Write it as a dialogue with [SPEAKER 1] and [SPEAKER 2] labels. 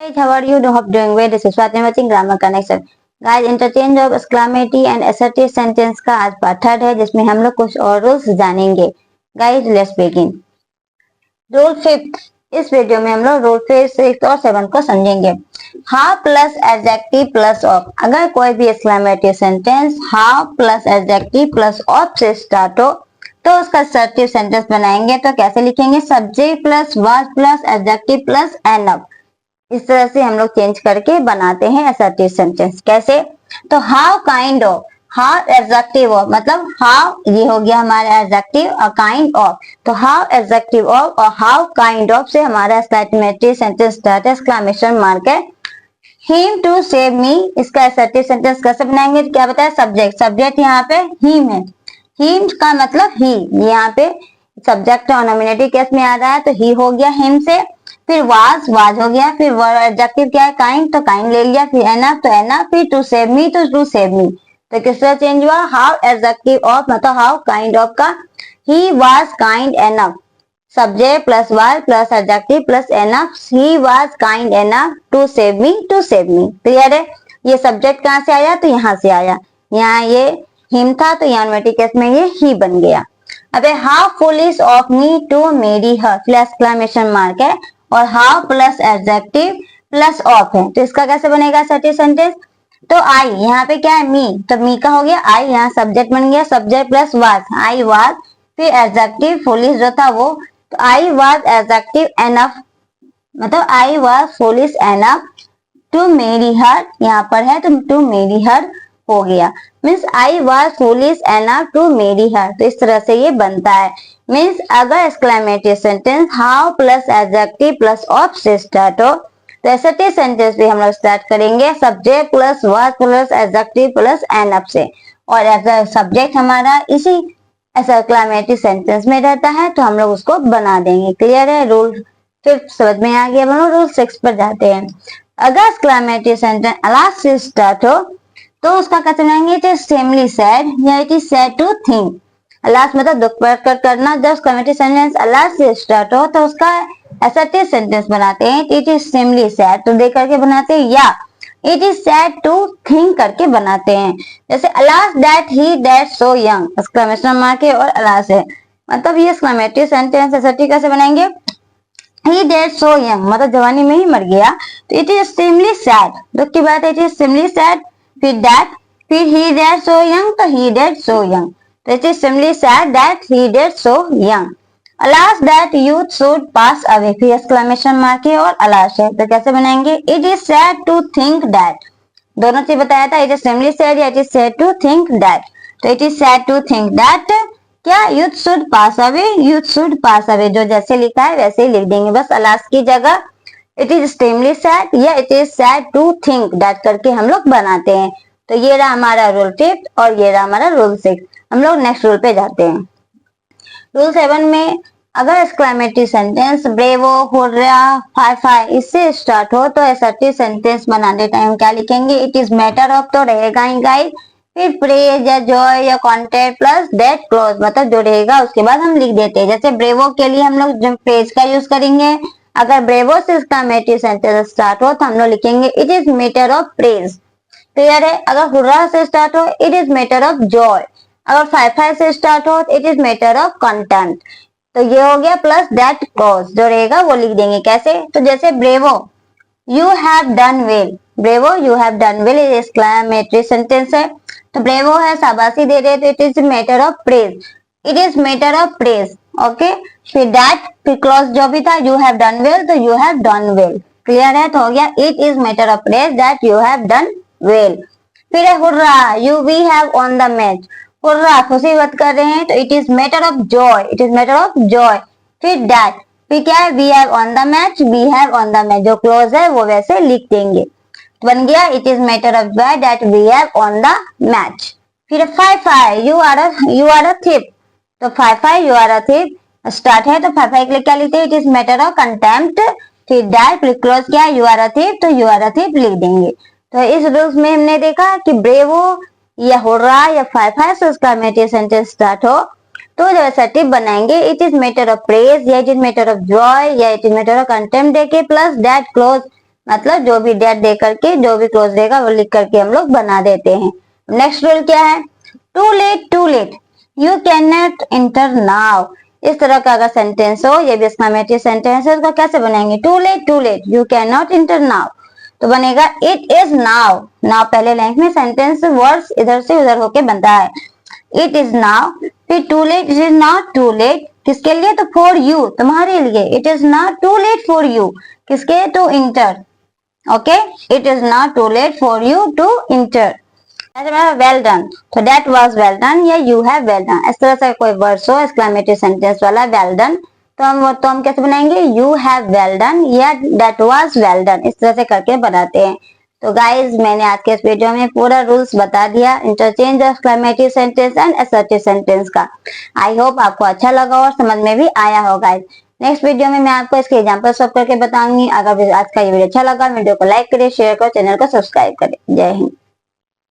[SPEAKER 1] Guys, how are you? Hope doing well. This is Swati watching Grammar Connection. Guys, interchange of exclamatory and assertive sentence का आज part third है जिसमें हम लोग कुछ और रूल्स जानेंगे. Guys, let's begin. Rule fifth. इस वीडियो में हम लोग रूल 5, 6 और 7 को समझेंगे. How plus adjective plus of. अगर कोई भी exclamatory sentence how plus adjective plus of से स्टार्ट हो तो उसका असर्टिव सेंटेंस बनाएंगे. तो कैसे लिखेंगे? Subject plus verb plus adjective plus end of. इस तरह से हम लोग चेंज करके बनाते हैं असर्टिव सेंटेंस. कैसे? तो how kind of, how adjective of मतलब हाउ, ये हो गया हमारा एडजेक्टिव और काइंड ऑफ. तो हाउ एडजेक्टिव ऑफ और हाउ काइंड ऑफ से हमारा एक्सक्लेमेटरी सेंटेंस स्टार्ट है. एक्सक्लेमेशन मार्क है. हिम टू सेव मी, इसका असर्टिव सेंटेंस कैसे बनाएंगे? क्या बताया? सब्जेक्ट, सब्जेक्ट यहाँ पे हिम है. हिम का मतलब ही, यहाँ पे सब्जेक्ट और नॉमिनेटिव केस में आ रहा है तो ही हो गया हिम से. फिर वाज हो गया. फिर एडजेक्टिव क्या है? काइंड, तो काइंड ले लिया. फिर एनफ तो एनफ. फिर टू सेव मी तो टू सेव मी. तो किस तरह चेंज हुआ? हाउ एडजेक्टिव ऑफ मतलब हाउ काइंड ऑफ का he was kind enough. Subject plus verb plus adjective plus enough. He was kind enough to save me to save me. Clear है? ये subject कहाँ से आया? तो यहाँ से आया. यहाँ ये हिम था तो यहाँ नॉमिनेटिव केस में ये ही बन गया. अबे how foolish of me to marry her, फिर एक्सक्लेमेशन मार्क है और how plus adjective plus of है. तो इसका कैसे बनेगा असर्टिव सेंटेंस? तो आई, यहाँ पे क्या है? मी, तो मी का हो गया आई. यहाँ सब्जेक्ट बन गया subject plus was, I was. फिर एडजेक्टिव फुलिश जो था वो, तो आई वाज एडजेक्टिव एनफ मतलब I was foolish enough to marry her. यहाँ पर है तो टू मेरी हर हो गया. Means I was foolish enough to marry her. तो इस तरह से ये बनता है. मीन्स अगर exclamatory sentence how plus adjective plus of से स्टार्ट हो तो असर्टिव सेंटेंस भी हम लोग स्टार्ट करेंगे subject plus verb plus adjective plus and up से. और अगर सब्जेक्ट हमारा इसी एक्सक्लेमेटरी सेंटेंस में रहता है तो हम लोग उसको बना देंगे. क्लियर है? रूल 5 समझ में आ गया. हम लोग रूल 6 पर जाते हैं. अगर एक्सक्लेमेटरी सेंटेंस अलास से स्टार्ट हो तो उसका कैसे बनाएंगे? इट इज सेमली सैड या it is sad to think. Alas मतलब दुख प्रकट करना. जब एक्सक्लेमेटरी सेंटेंस अलास से स्टार्ट हो तो उसका असर्टिव सेंटेंस बनाते हैं. इट इज सेमली सैड तो दे करके बनाते हैं, या it is sad to think करके बनाते हैं. जैसे alas that he that so young, exclamation mark है और अलास है. मतलब ये एक्सक्लेमेटरी सेंटेंस असर्टिव कैसे बनाएंगे? ही दैट सो यंग मतलब जवानी में ही मर गया. तो इट इज एक्सट्रीमली सैड, दुख की बात है. It is extremely sad. फिर दैट, फिर ही दैट सो यंग तो ही दैट सो यंग. तो it is extremely sad that he that so young. Alas that youth should pass away, फिर exclamation mark है और अलास है. तो कैसे बनाएंगे? It is sad to think that. दोनों चीज बताया था. इट इज एक्सट्रीमली सैड या it is sad to think that. तो it is sad to think that क्या youth should pass away, youth should pass away जो जैसे लिखा है वैसे ही लिख देंगे. बस अलास की जगह इट इज एक्सट्रीमली सैड या it is sad to think that करके हम लोग बनाते हैं. तो ये रहा हमारा रूल 5 और ये रहा हमारा रूल 6. हम लोग नेक्स्ट रूल पे जाते हैं. रूल 7 में अगर एक्सक्लेमेटरी सेंटेंस ब्रेवो, हुर्रा, फाय फाय इससे स्टार्ट हो तो असर्टिव सेंटेंस बनाने टाइम क्या लिखेंगे? इट इज मैटर ऑफ तो रहेगा ही गाइस. फिर प्रेज या जॉय या कॉन्टेंट प्लस दैट क्लोज मतलब जो रहेगा उसके बाद हम लिख देते हैं. जैसे ब्रेवो के लिए हम लोग प्रेज का यूज करेंगे. अगर ब्रेवो से एक्सक्लेमेटरी सेंटेंस स्टार्ट हो तो हम लोग लिखेंगे it is matter of praise. Clear है? अगर हुर्रा से स्टार्ट हो it is matter of Joy. अगर फाय फाय से स्टार्ट हो it is matter of content. तो ये हो गया प्लस दैट क्लॉज जो रहेगा वो लिख देंगे. कैसे? तो जैसे bravo you have done well, bravo you have done well exclamatory sentence है. तो ब्रेवो है शाबाशी दे रहे तो it is matter of praise. It is matter of praise. Okay. फिर दैट, फिर क्लॉज जो भी था यू हैव डन वेल तो you have done well. Clear है? तो हो गया it is matter of praise that you have done well. फिर है hurrah you we have won the match. Hurrah खुशी व्यक्त कर रहे हैं तो it is matter of joy, it is matter of joy. फिर दैट, फिर क्या है? We have won the match, we have won the match जो क्लोज है वो वैसे लिख देंगे. तो बन गया it is matter of joy that we have won the match. फिर fie fie you are a thief. तो fie fie you are a थिप start है तो फाय फाय के लिए क्या लिखते हैं? It is matter of contempt. फिर दैट, फिर क्लोज क्या है? यू आर अ थिप तो यू आर अ थिप लिख देंगे. तो इस रूल्स में हमने देखा कि ब्रेवो या हुर्रा या फाय फाय से एक्सक्लेमेटरी सेंटेंस स्टार्ट हो तो जो असर्टिव बनाएंगे it is matter of praise या it is matter of joy या it is matter of contempt देके प्लस दैट क्लोज मतलब जो भी डेट दे करके जो भी क्लोज रहेगा वो लिख करके हम लोग बना देते हैं। नेक्स्ट रूल क्या है, too late you can not enter now. इस तरह का अगर सेंटेंस हो, ये भी एक्सक्लेमेटरी सेंटेंस है, उसको कैसे बनाएंगे, too late you can not enter now, तो बनेगा इट इज नाउ। नाउ पहले लाइन में सेंटेंस वर्ड्स इधर से उधर होके बनता है, इट इज नाउ, फिर too late, it is not too late, किसके लिए, तो फॉर यू, तुम्हारे लिए, it is not too late for you, किसके, to enter, okay, it is not too late for you to enter. Well done, तो that was well done या you have well done, इस तरह से कोई words हो एक्सक्लेमेटरी सेंटेंस वाला well done, तो हम कैसे बनाएंगे, यू हैव वेल डन या दैट वाज वेल डन, इस तरह से करके बनाते हैं। तो गाइज मैंने आज के इस वीडियो में पूरा रूल्स बता दिया interchange of exclamatory sentence and assertive sentence का। आई होप आपको अच्छा लगा और समझ में भी आया होगा। नेक्स्ट वीडियो में मैं आपको इसके एग्जांपल सॉल्व करके बताऊंगी। अगर आज का ये वीडियो अच्छा लगा, वीडियो को लाइक करें, शेयर करें, चैनल को सब्सक्राइब करें। जय हिंद।